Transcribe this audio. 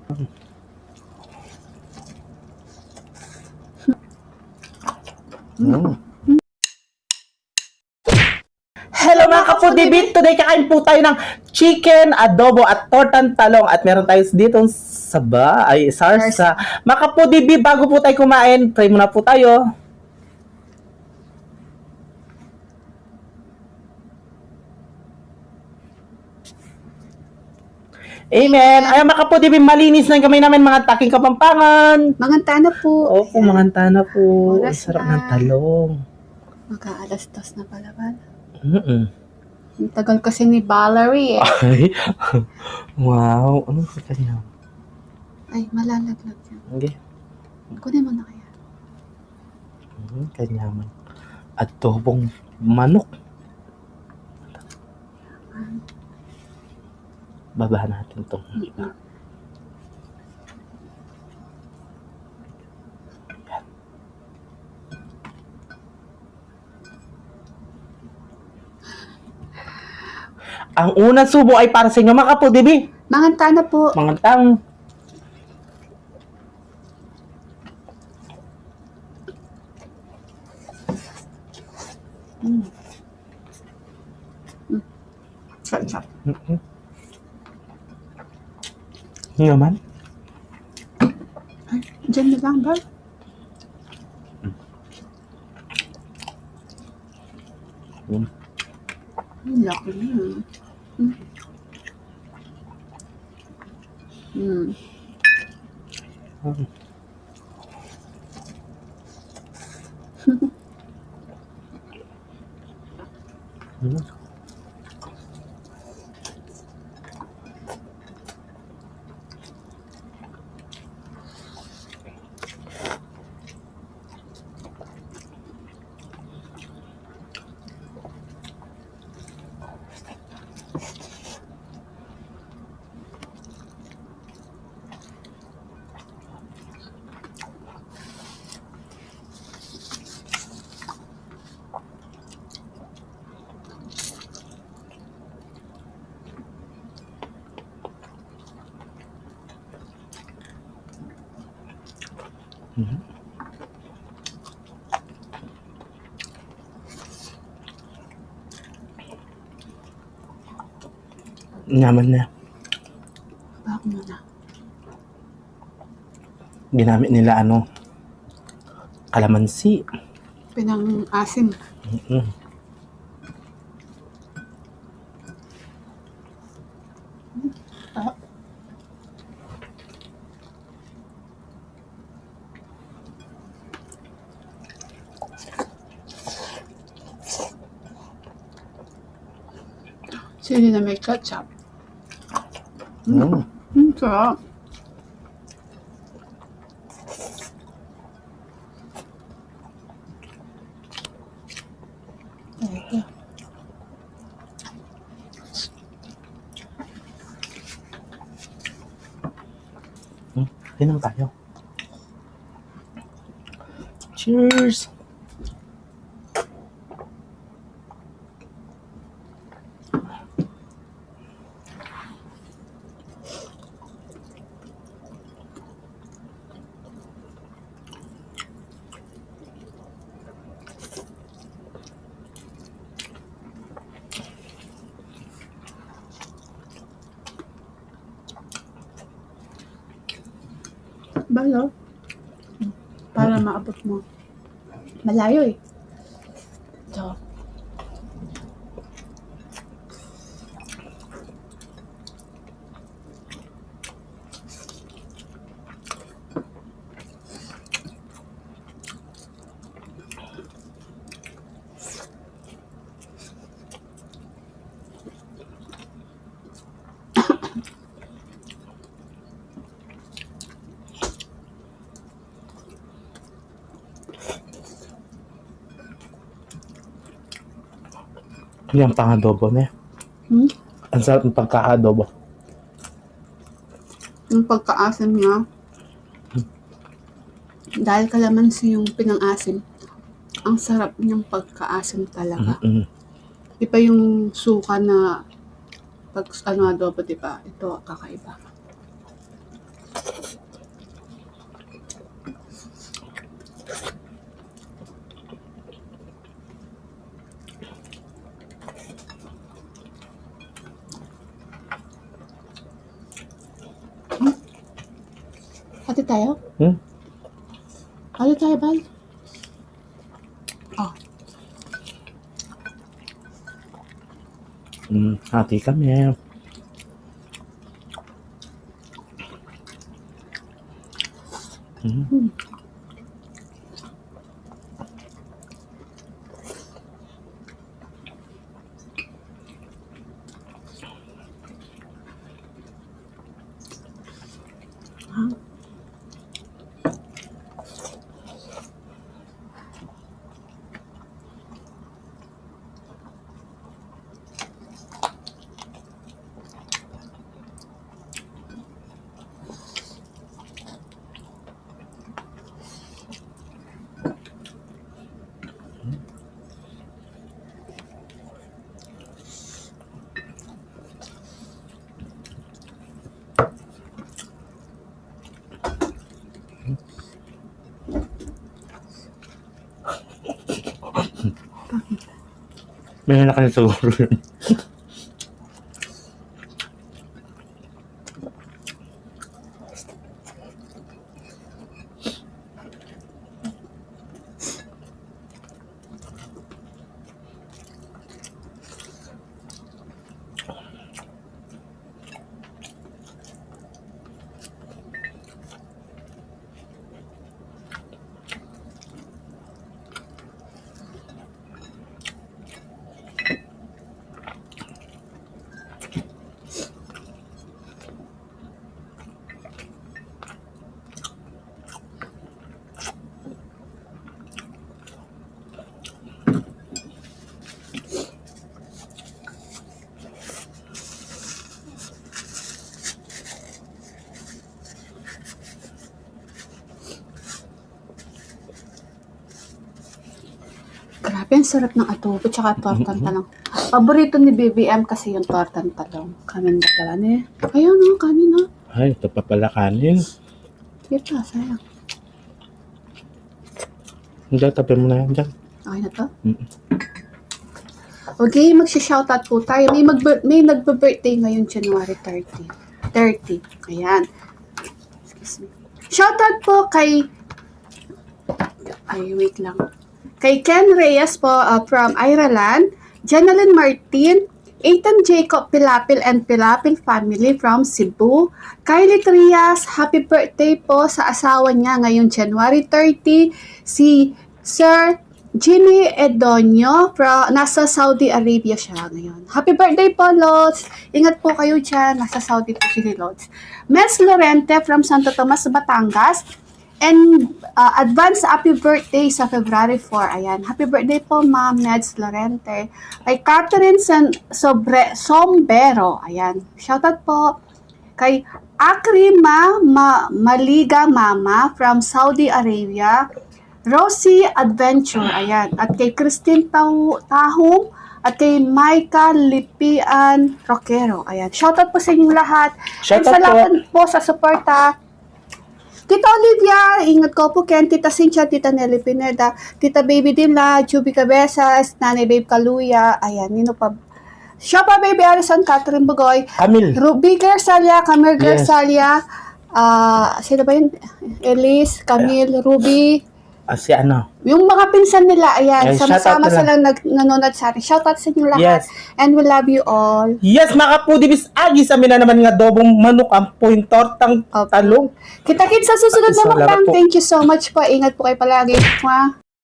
Hello mga kapudibit! Today kakain po tayo ng chicken, adobo at tortang talong at meron tayo dito sarsa. Mga kapudibit, bago po tayo kumain, pray muna po tayo. Amen. Ay, mga kapudibit, malinis na yung kamay namin, mga taking Kapampangan. Manganta na po. Opo, manganta na po. Oras Sarap na. ng talong. Magka-alas-dos na pala ba? Mm-mm. Ang tagal kasi ni Valerie eh. Ay, wow. Anong sa kanya? Ay, malalaglag yan. Okay. Kunin mo na kaya. Kanyaman. Adobong manok. Babahan natin itong iba. Ang unang subo ay para sa inyo, mga kapudibi. Manganta na po. Mga tang. Sarap. Naman. Ay, dyan na lang ba? Ang laki na yun. Naman na. Baka muna. Ginamit nila kalamansi. Pinang-asim. Sili na may ketchup. Sarap. Inom tayo. Cheers! Balo. Para maabot mo. Malayo eh. So. Yung pang-adobo na. Ang sarap ng pagka-adobo. Yung pagkaasim niya, dahil kalamansi yung pinang-asim, ang sarap niyang pagkaasim talaga. Iba yung suka na pag adobo, diba? Ito kakaiba. Ate tayo? Hmm? Ate tayo, bal? Oh. Hati kami. May na kayo siguro yun. Grabe, ang sarap ng adobo tsaka tortang talong. Paborito ni BBM kasi yung tortang talong. Kanin dalawa niya. Ayun, no, kanin, no. Ay, ito pa pala kanin. Ito, sayang. Hindi, tabi mo na yan dyan. Okay na to? Okay, magsha-shoutout po tayo. May nagbe-birthday ngayon, January 30. Ayan. Excuse me. Shoutout po kay... Ay, wait lang. Kay Ken Reyes po from Ireland, Jeneline Martin, Ethan Jacob Pilapil and Pilapil family from Cebu, Kylie Trias, happy birthday po sa asawa niya ngayong January 30, si Sir Jimmy Edonio, nasa Saudi Arabia siya ngayon. Happy birthday po, Lods! Ingat po kayo dyan, nasa Saudi po si Lods. Mels Lorente from Santo Tomas, Batangas, and advance happy birthday sa February 4. Ayan. Happy birthday po, Ma'am Neds Lorente. Kay Catherine Sombero. Ayan. Shoutout po. Kay Akrima Maliga Mama from Saudi Arabia. Rosie Adventure. Ayan. At kay Christine Tahong. At kay Maika Lipian Roquero. Ayan. Shoutout po sa inyong lahat. Shoutout and salamat po sa suporta. Tita Olivia, ingat ko po, Ken, Tita Cynthia, Tita Nelly Pineda, Tita Baby Dimla, Juby Cabezas, Nanay Babe Kaluya, ayan, nino pa. Siya pa, Baby Alison, Catherine Bugoy, Camille. Ruby Gersalia, Camille Gersalia, sino ba yun? Elise, Camille, Ruby, Si ano? yung mga pinsan nila, ayan, Ay, sama-sama shoutout na silang nanonood sa atin. Shoutout sa inyo lahat, Yes. and we love you all. Yes, mga kapudibis, agi sa amin na naman nga dobong manok ang point tortang Okay. talong. Kita-kits sa susunod na Salamat mukbang. po. Thank you so much po. Ingat po kayo palagi. Mwah.